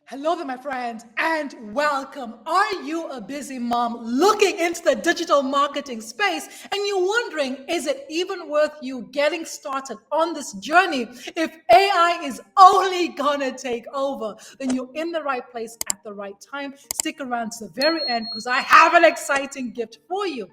Hello there, my friends, and welcome. Are you a busy mom looking into the digital marketing space and you're wondering, is it even worth you getting started on this journey if AI is only gonna take over? Then you're in the right place at the right time. Stick around to the very end because I have an exciting gift for you.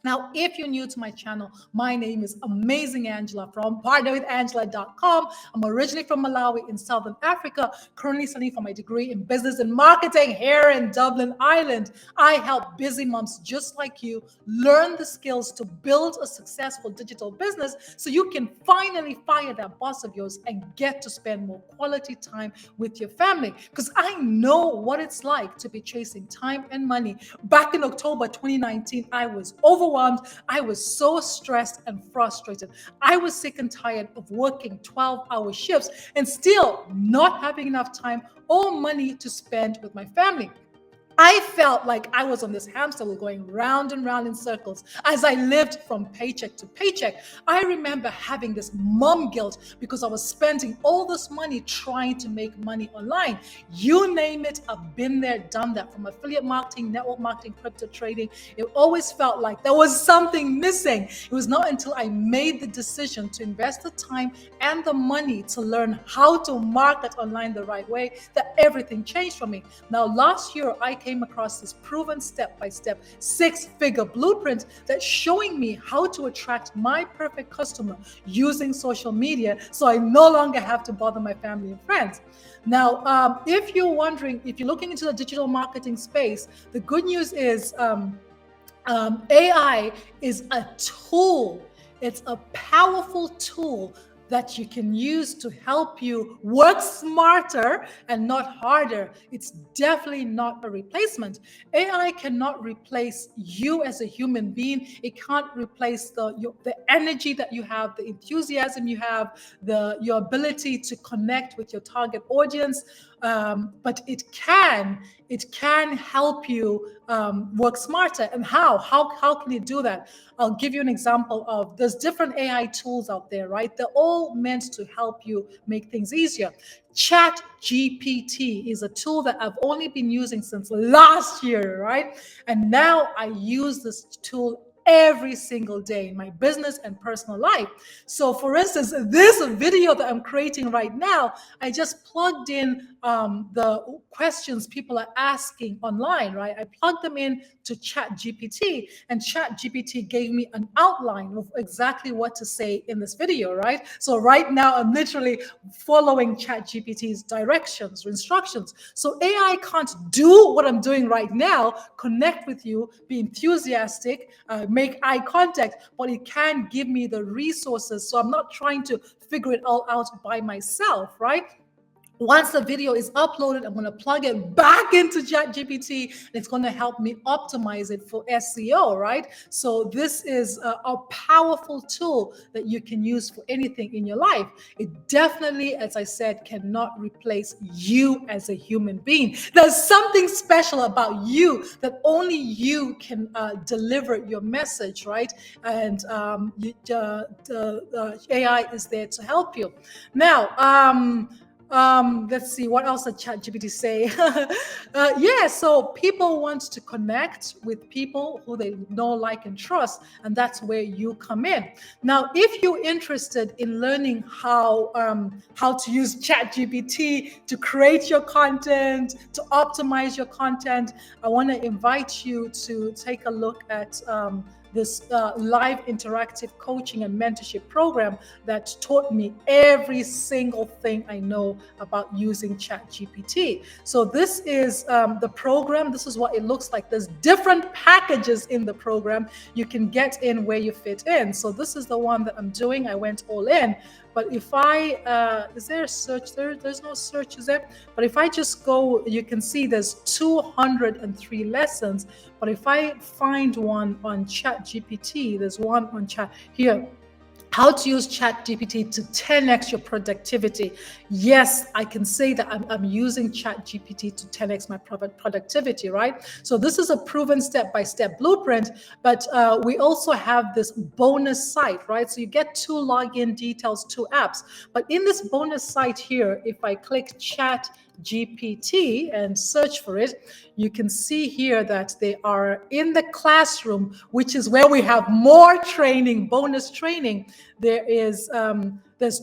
Now, if you're new to my channel, my name is Amazing Angela from partnerwithangela.com. I'm originally from Malawi in Southern Africa, currently studying for my degree in business and marketing here in Dublin, Ireland. I help busy moms just like you learn the skills to build a successful digital business so you can finally fire that boss of yours and get to spend more quality time with your family. Because I know what it's like to be chasing time and money. Back in October 2019, I was overwhelmed. I was so stressed and frustrated. I was sick and tired of working 12-hour shifts and still not having enough time or money to spend with my family. I felt like I was on this hamster wheel going round and round in circles as I lived from paycheck to paycheck. I remember having this mom guilt because I was spending all this money trying to make money online. You name it, I've been there, done that, from affiliate marketing, network marketing, crypto trading. It always felt like there was something missing. It was not until I made the decision to invest the time and the money to learn how to market online the right way that everything changed for me. Now, last year, I came across this proven step-by-step six-figure blueprint that's showing me how to attract my perfect customer using social media so I no longer have to bother my family and friends. Now, if you're wondering, if you're looking into the digital marketing space, the good news is AI is a tool. It's a powerful tool that you can use to help you work smarter and not harder. It's definitely not a replacement. AI cannot replace you as a human being. It can't replace the energy that you have, the enthusiasm you have, your ability to connect with your target audience. But it can help you work smarter. And how can it do that? I'll give you an example of, there's different AI tools out there, right? They're all meant to help you make things easier. ChatGPT is a tool that I've only been using since last year, right? And now I use this tool every single day in my business and personal life. So for instance, this video that I'm creating right now, I just plugged in the questions people are asking online, right? I plugged them in to ChatGPT, and ChatGPT gave me an outline of exactly what to say in this video, right? So right now I'm literally following ChatGPT's directions or instructions. So AI can't do what I'm doing right now, connect with you, be enthusiastic, make eye contact, but it can give me the resources so I'm not trying to figure it all out by myself, right? Once the video is uploaded, I'm going to plug it back into ChatGPT, and it's going to help me optimize it for SEO, right? So this is a powerful tool that you can use for anything in your life. It definitely, as I said, cannot replace you as a human being. There's something special about you that only you can deliver your message, right? And AI is there to help you. Now, let's see, what else did ChatGPT say? Yeah, so people want to connect with people who they know, like, and trust, and that's where you come in. Now, if you're interested in learning how to use ChatGPT to create your content, to optimize your content, I want to invite you to take a look at this live interactive coaching and mentorship program that taught me every single thing I know about using ChatGPT. So this is the program. This is what it looks like. There's different packages in the program. You can get in where you fit in. So this is the one that I'm doing. I went all in. But if I, is there a search there? There's no search, is there? But if I just go, you can see there's 203 lessons. But if I find one on ChatGPT, there's one on chat here. How to use ChatGPT to 10x your productivity. Yes, I can say that I'm using ChatGPT to 10x my productivity, right? So this is a proven step-by-step blueprint, but we also have this bonus site, right? So you get 2 login details, 2 apps. But in this bonus site here, if I click Chat GPT and search for it, you can see here that they are in the classroom, which is where we have more training, bonus training. There's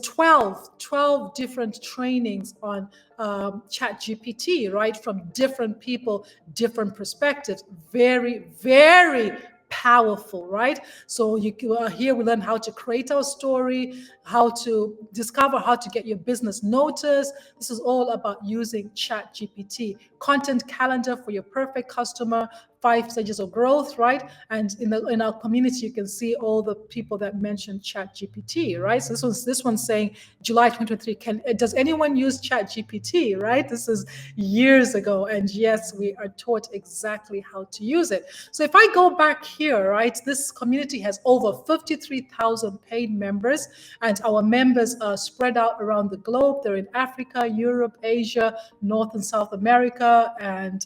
12 different trainings on ChatGPT, right? From different people, different perspectives. Very, very powerful, right? So here we learn how to create our story, how to discover how to get your business noticed. This is all about using ChatGPT. Content calendar for your perfect customer, 5 stages of growth, right? And in our community, you can see all the people that mentioned ChatGPT, right? So this one's saying July 2023. Does anyone use ChatGPT, right? This is years ago, and yes, we are taught exactly how to use it. So if I go back here, right, this community has over 53,000 paid members, and our members are spread out around the globe. They're in Africa, Europe, Asia, North and South America, and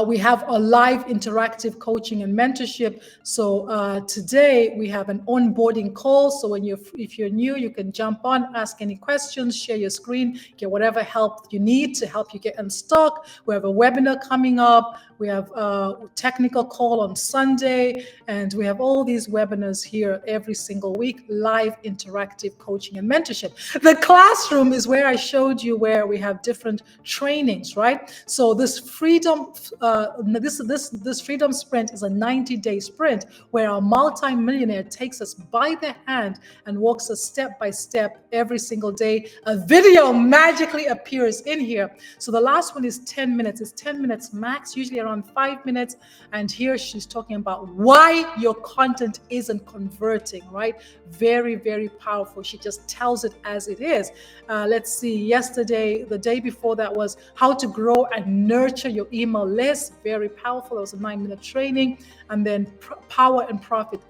we have a live interactive coaching and mentorship. So today we have an onboarding call. So if you're new, you can jump on, ask any questions, share your screen, get whatever help you need to help you get unstuck. We have a webinar coming up. We have a technical call on Sunday, and we have all these webinars here every single week, live interactive coaching and mentorship. The classroom is where I showed you where we have different trainings, right? So this freedom sprint is a 90-day sprint where our multi-millionaire takes us by the hand and walks us step by step every single day. A video magically appears in here. So the last one is 10 minutes. It's 10 minutes max, usually around 5 minutes. And here she's talking about why your content isn't converting, right? Very, very powerful. She just tells it as it is. Let's see, yesterday, the day before that was how to grow and nurture your email list. Very powerful. It was a 9-minute training. And then power and profit.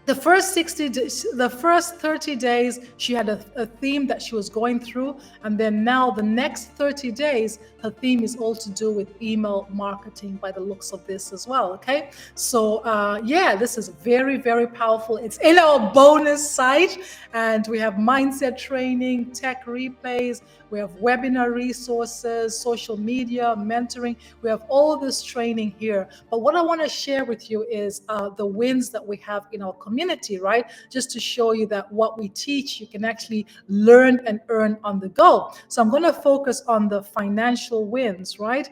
The first 30 days, she had a theme that she was going through. And then now the next 30 days, her theme is all to do with email marketing by the looks of this as well. Okay. So yeah, this is very, very powerful. It's in our bonus site, and we have mindset training, tech replays. We have webinar resources, social media, mentoring. We have all this training here. But what I want to share with you is the wins that we have in our community, right? Just to show you that what we teach, you can actually learn and earn on the go. So I'm going to focus on the financial wins, right?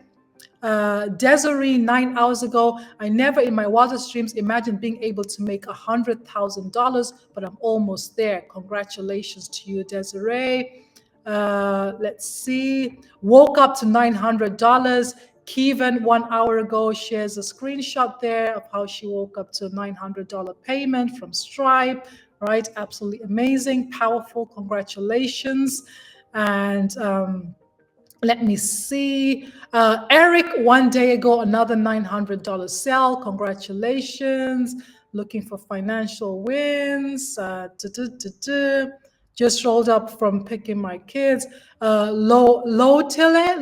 Desiree, 9 hours ago, I never in my wildest dreams imagined being able to make $100,000, but I'm almost there. Congratulations to you, Desiree. Let's see. Woke up to $900. Kevin, 1 hour ago, shares a screenshot there of how she woke up to a $900 payment from Stripe, right? Absolutely amazing, powerful. Congratulations. And let me see. Eric, 1 day ago, another $900 sell. Congratulations. Looking for financial wins. Just rolled up from picking my kids. Lotile,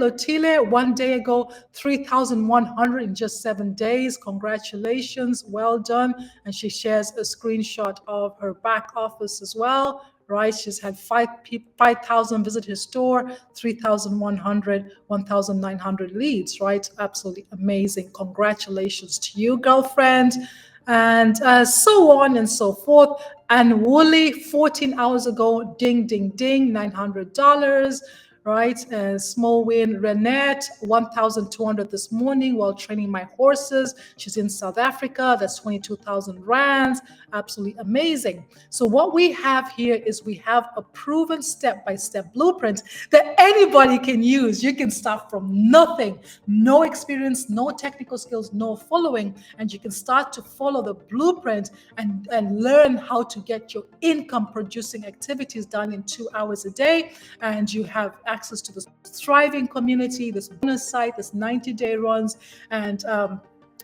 1 day ago, 3,100 in just 7 days. Congratulations, well done. And she shares a screenshot of her back office as well, right? She's had 5,000 visit her store, 3,100, 1,900 leads, right? Absolutely amazing. Congratulations to you, girlfriend. And so on and so forth. And Wooly, 14 hours ago, ding, ding, ding, $900, right? Small win. Renette, 1,200 this morning while training my horses. She's in South Africa. That's 22,000 rands. Absolutely amazing. So what we have here is we have a proven step-by-step blueprint that anybody can use. You can start from nothing, no experience, no technical skills, no following, and you can start to follow the blueprint and learn how to get your income producing activities done in 2 hours a day. And you have access to this thriving community, this bonus site, this 90-day runs, and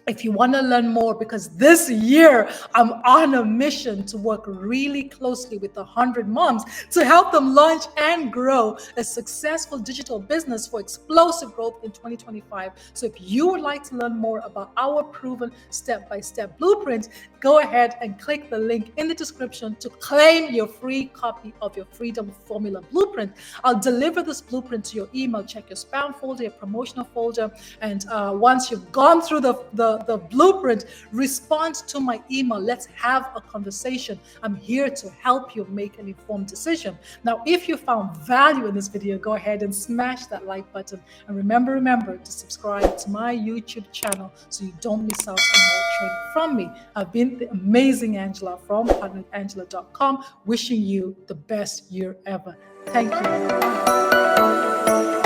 if you want to learn more, because this year I'm on a mission to work really closely with 100 moms to help them launch and grow a successful digital business for explosive growth in 2025. So if you would like to learn more about our proven step-by-step blueprint, go ahead and click the link in the description to claim your free copy of your Freedom Formula Blueprint. I'll deliver this blueprint to your email. Check your spam folder, your promotional folder, and once you've gone through the blueprint, respond to my email. Let's have a conversation. I'm here to help you make an informed decision. Now, if you found value in this video, go ahead and smash that like button. And remember to subscribe to my YouTube channel so you don't miss out on more training from me. I've been the amazing Angela from partnerangela.com, wishing you the best year ever. Thank you.